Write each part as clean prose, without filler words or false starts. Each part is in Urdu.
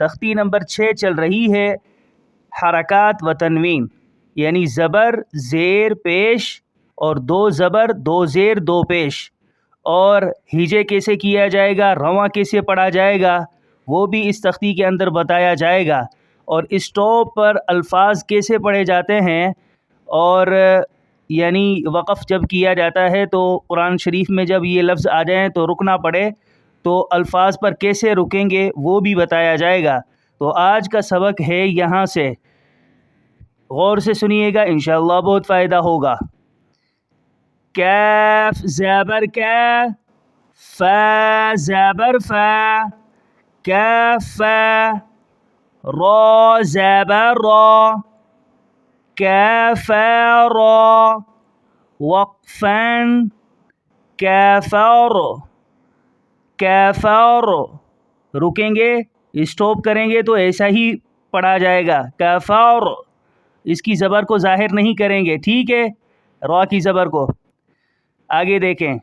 تختی نمبر 6 چل رہی ہے حرکات و تنوین، یعنی زبر زیر پیش اور 2 زبر 2 زیر 2 پیش، اور ہیجے کیسے کیا جائے گا، رواں کیسے پڑھا جائے گا، وہ بھی اس تختی کے اندر بتایا جائے گا، اور اسٹاپ پر الفاظ کیسے پڑھے جاتے ہیں، اور یعنی وقف جب کیا جاتا ہے تو قرآن شریف میں جب یہ لفظ آ جائیں تو رکنا پڑے تو الفاظ پر کیسے رکیں گے وہ بھی بتایا جائے گا۔ تو آج کا سبق ہے یہاں سے، غور سے سنیے گا، انشاءاللہ بہت فائدہ ہوگا۔ کیف زبر کا، فا زبر فا، کیف، را زبر را، کیف را، وقفاً کیفر، کیفر، رکیں گے، اسٹاپ کریں گے تو ایسا ہی پڑھا جائے گا، کیفر، اس کی زبر کو ظاہر نہیں کریں گے، ٹھیک ہے، را کی زبر کو۔ آگے دیکھیں،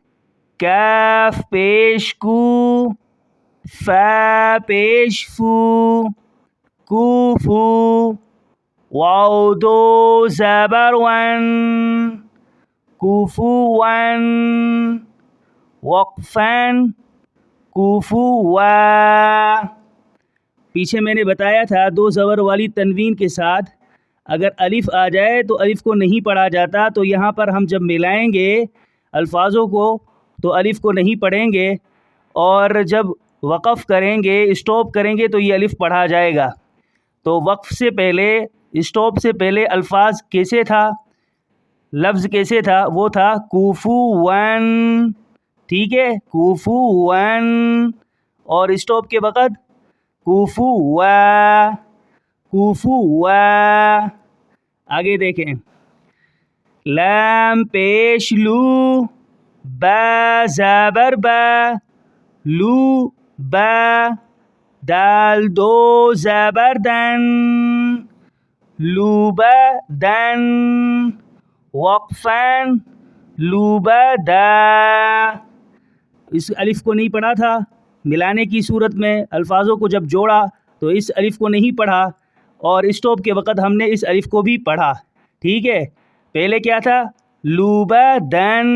کیف پیش کو، فا پیش فو، کوفو، واو 2 زبر ون، کوفوان، وقفاً کوفوا۔ پیچھے میں نے بتایا تھا 2 زبر والی تنوین کے ساتھ اگر الف آ جائے تو الف کو نہیں پڑھا جاتا، تو یہاں پر ہم جب ملائیں گے الفاظوں کو تو الف کو نہیں پڑھیں گے، اور جب وقف کریں گے، اسٹاپ کریں گے تو یہ الف پڑھا جائے گا۔ تو وقف سے پہلے، اسٹاپ سے پہلے الفاظ کیسے تھا، لفظ کیسے تھا، وہ تھا کوفوان، ٹھیک ہے، کوفوان، اور اسٹاپ کے وقت کوفوا، کوفوا۔ آگے دیکھیں، لام پیش لو، با زبر با، لو با، دال 2 زبر دن، لوبدن، وقفاً لوبدا۔ اس الف کو نہیں پڑھا تھا، ملانے کی صورت میں الفاظوں کو جب جوڑا تو اس الف کو نہیں پڑھا، اور اسٹاپ کے وقت ہم نے اس الف کو بھی پڑھا، ٹھیک ہے۔ پہلے کیا تھا، لوبدن،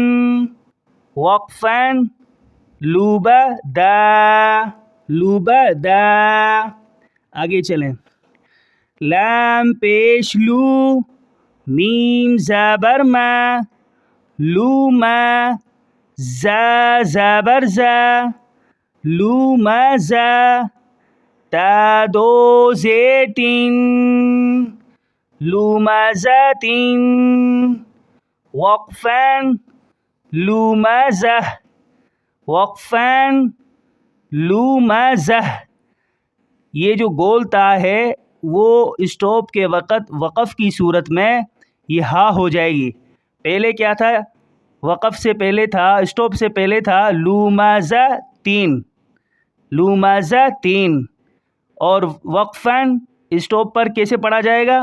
وقفاً لوبدا، لوبدا۔ آگے چلیں، لام پیش لو، میم زبر ما، لوما، زا زبر زا، لومزا، تا 2 زیر 3، لومزتین، وقفاً لومزہ، وقفاً لومزہ۔ یہ جو گول تا ہے وہ اسٹاپ کے وقت وقف کی صورت میں یہ ہا ہو جائے گی۔ پہلے کیا تھا، وقف سے پہلے تھا، اسٹاپ سے پہلے تھا لومزتین، لومزتین، اور وقفاً اسٹاپ پر کیسے پڑھا جائے گا،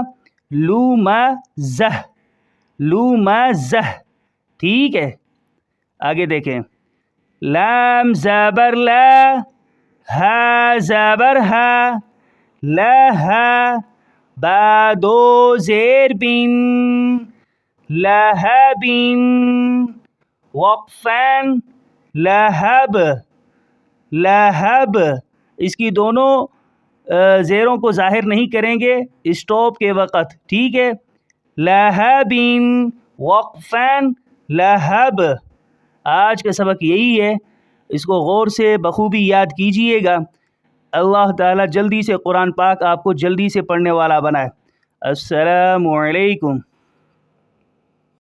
لومزہ، لومزہ، ٹھیک ہے۔ آگے دیکھیں، لام زبر لا، ہا زبر ہا، لہا، با 2 زیر بن، لہبن، وقفاً لہب، لہب، اس کی دونوں زیروں کو ظاہر نہیں کریں گے اسٹاپ کے وقت، ٹھیک ہے، لہبن، وقفاً لہب۔ آج کا سبق یہی ہے، اس کو غور سے بخوبی یاد کیجئے گا۔ اللہ تعالیٰ جلدی سے قرآن پاک آپ کو جلدی سے پڑھنے والا بنائے۔ السلام علیکم۔